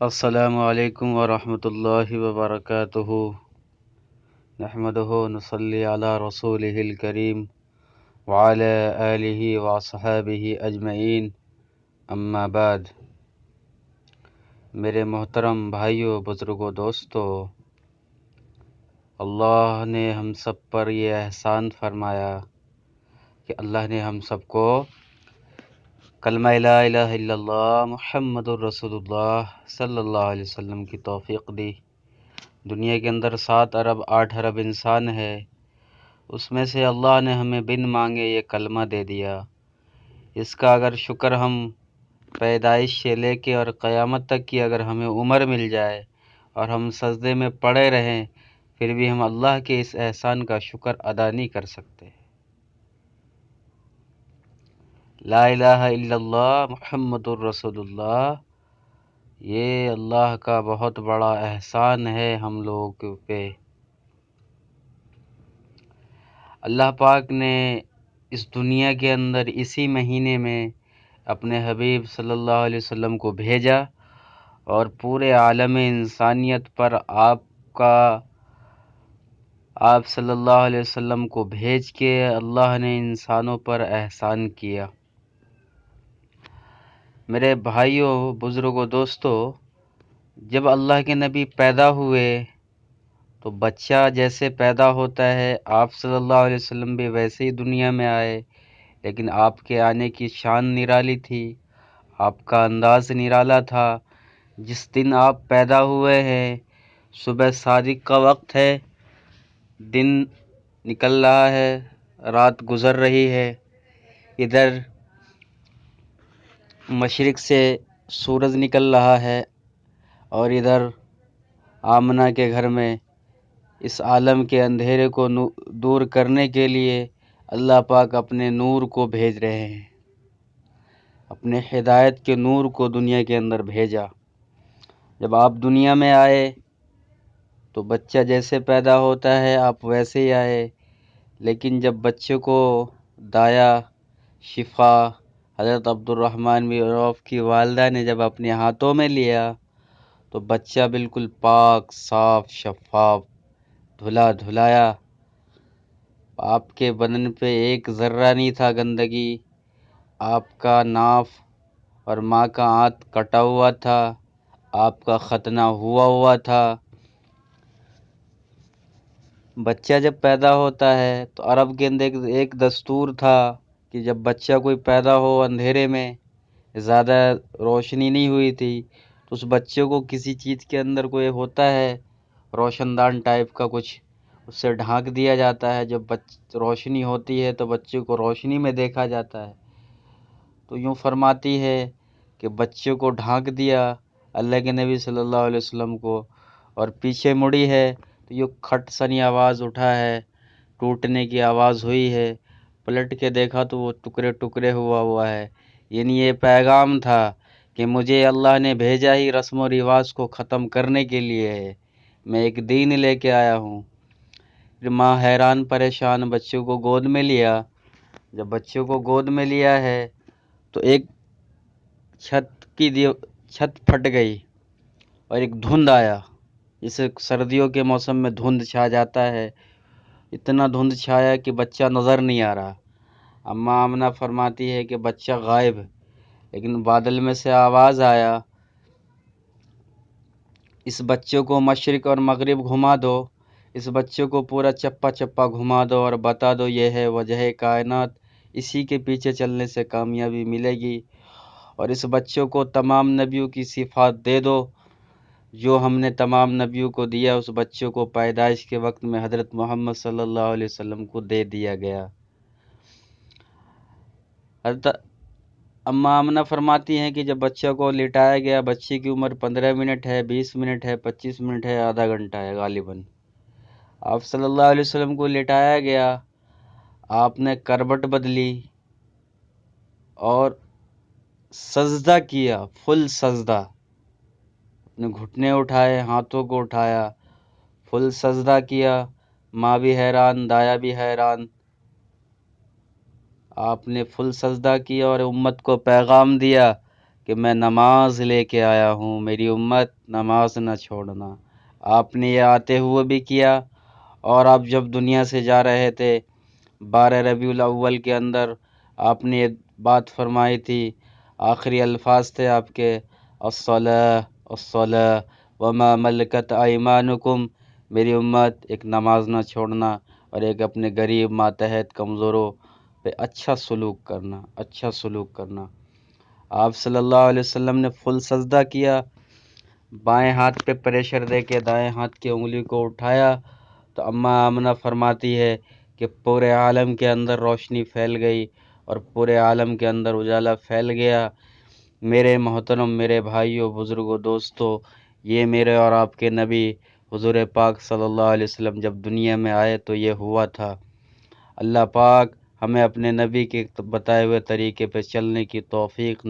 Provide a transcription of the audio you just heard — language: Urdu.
السلام علیکم ورحمۃ اللہ وبرکاتہ نحمدہ ونصلی علی رسولہ الکریم وعلی آلہ وصحبہ اجمعین اما بعد۔ میرے محترم بھائیوں، بزرگوں، دوستوں، اللہ نے ہم سب پر یہ احسان فرمایا کہ اللہ نے ہم سب کو کلمہ لا الہ الا اللہ محمد الرسول اللہ صلی اللہ علیہ وسلم کی توفیق دی۔ دنیا کے اندر 7 ارب 8 ارب انسان ہے، اس میں سے اللہ نے ہمیں بن مانگے یہ کلمہ دے دیا۔ اس کا اگر شکر ہم پیدائش سے لے کے اور قیامت تک کی اگر ہمیں عمر مل جائے اور ہم سجدے میں پڑے رہیں، پھر بھی ہم اللہ کے اس احسان کا شکر ادا نہیں کر سکتے۔ لا الہ الا اللہ محمد الرسول اللہ، یہ اللہ کا بہت بڑا احسان ہے ہم لوگوں پہ۔ اللہ پاک نے اس دنیا کے اندر اسی مہینے میں اپنے حبیب صلی اللہ علیہ وسلم کو بھیجا اور پورے عالم انسانیت پر آپ صلی اللہ علیہ وسلم کو بھیج کے اللہ نے انسانوں پر احسان کیا۔ میرے بھائیوں، بزرگوں، دوستوں، جب اللہ کے نبی پیدا ہوئے تو بچہ جیسے پیدا ہوتا ہے، آپ صلی اللہ علیہ وسلم بھی ویسے ہی دنیا میں آئے، لیکن آپ کے آنے کی شان نرالی تھی، آپ کا انداز نرالا تھا۔ جس دن آپ پیدا ہوئے ہیں، صبح صادق کا وقت ہے، دن نکل رہا ہے، رات گزر رہی ہے، ادھر مشرق سے سورج نکل رہا ہے اور ادھر آمنہ کے گھر میں اس عالم کے اندھیرے کو دور کرنے کے لیے اللہ پاک اپنے نور کو بھیج رہے ہیں، اپنے ہدایت کے نور کو دنیا کے اندر بھیجا۔ جب آپ دنیا میں آئے تو بچہ جیسے پیدا ہوتا ہے آپ ویسے ہی آئے، لیکن جب بچے کو دایا شفا حضرت عبد الرحمن بن عوف کی والدہ نے جب اپنے ہاتھوں میں لیا تو بچہ بالکل پاک، صاف، شفاف، دھلا دھلایا، آپ کے بدن پہ ایک ذرہ نہیں تھا گندگی، آپ کا ناف اور ماں کا ہاتھ کٹا ہوا تھا، آپ کا ختنہ ہوا تھا۔ بچہ جب پیدا ہوتا ہے تو عرب کے اندر ایک دستور تھا کہ جب بچہ کوئی پیدا ہو اندھیرے میں، زیادہ روشنی نہیں ہوئی تھی، تو اس بچے کو کسی چیز کے اندر کوئی ہوتا ہے روشن دان ٹائپ کا کچھ، اس سے ڈھانک دیا جاتا ہے۔ جب روشنی ہوتی ہے تو بچے کو روشنی میں دیکھا جاتا ہے۔ تو یوں فرماتی ہے کہ بچے کو ڈھانک دیا اللہ کے نبی صلی اللہ علیہ وسلم کو، اور پیچھے مڑی ہے تو یہ کھٹ سنی آواز اٹھا ہے، ٹوٹنے کی آواز ہوئی ہے، پلٹ کے دیکھا تو وہ ٹکڑے ٹکڑے ہوا ہے۔ یعنی یہ پیغام تھا کہ مجھے اللہ نے بھیجا ہی رسم و رواج کو ختم کرنے کے لیے ہے، میں ایک دین لے کے آیا ہوں۔ پھر ماں حیران پریشان بچوں کو گود میں لیا۔ جب بچوں کو گود میں لیا ہے تو ایک چھت پھٹ گئی اور ایک دھند آیا، جسے سردیوں کے موسم میں دھند چھا جاتا ہے، اتنا دھند چھایا کہ بچہ نظر نہیں آ رہا۔ اماں آمنہ فرماتی ہے کہ بچہ غائب، لیکن بادل میں سے آواز آیا، اس بچے کو مشرق اور مغرب گھما دو، اس بچے کو پورا چپا چپا گھما دو اور بتا دو یہ ہے وجہ کائنات، اسی کے پیچھے چلنے سے کامیابی ملے گی، اور اس بچوں کو تمام نبیوں کی صفات دے دو جو ہم نے تمام نبیوں کو دیا، اس بچوں کو پیدائش کے وقت میں حضرت محمد صلی اللہ علیہ وسلم کو دے دیا گیا۔ حضرت اماں آمنہ فرماتی ہیں کہ جب بچہ کو لٹایا گیا، بچے کی عمر 15 منٹ ہے، 20 منٹ ہے، 25 منٹ ہے، آدھا گھنٹہ ہے غالباً، آپ صلی اللہ علیہ وسلم کو لٹایا گیا، آپ نے کروٹ بدلی اور سجدہ کیا، فل سجدہ، اپنے گھٹنے اٹھائے، ہاتھوں کو اٹھایا، فل سجدہ کیا۔ ماں بھی حیران، دایا بھی حیران، آپ نے فل سجدہ کیا اور امت کو پیغام دیا کہ میں نماز لے کے آیا ہوں، میری امت نماز نہ چھوڑنا۔ آپ نے یہ آتے ہوئے بھی کیا، اور آپ جب دنیا سے جا رہے تھے 12 ربیع الاول کے اندر آپ نے یہ بات فرمائی تھی، آخری الفاظ تھے آپ کے، الصلاۃ الصلاۃ وما ملکت ایمانکم، میری امت ایک نماز نہ چھوڑنا، اور ایک اپنے غریب ماتحت کمزوروں پہ اچھا سلوک کرنا، اچھا سلوک کرنا۔ آپ صلی اللہ علیہ وسلم نے فل سجدہ کیا، بائیں ہاتھ پہ پریشر دے کے دائیں ہاتھ کی انگلی کو اٹھایا، تو اماں آمنہ فرماتی ہے کہ پورے عالم کے اندر روشنی پھیل گئی اور پورے عالم کے اندر اجالا پھیل گیا۔ میرے محترم، میرے بھائیوں، بزرگوں، دوستوں، یہ میرے اور آپ کے نبی حضور پاک صلی اللہ علیہ وسلم جب دنیا میں آئے تو یہ ہوا تھا۔ اللہ پاک ہمیں اپنے نبی کے بتائے ہوئے طریقے پہ چلنے کی توفیق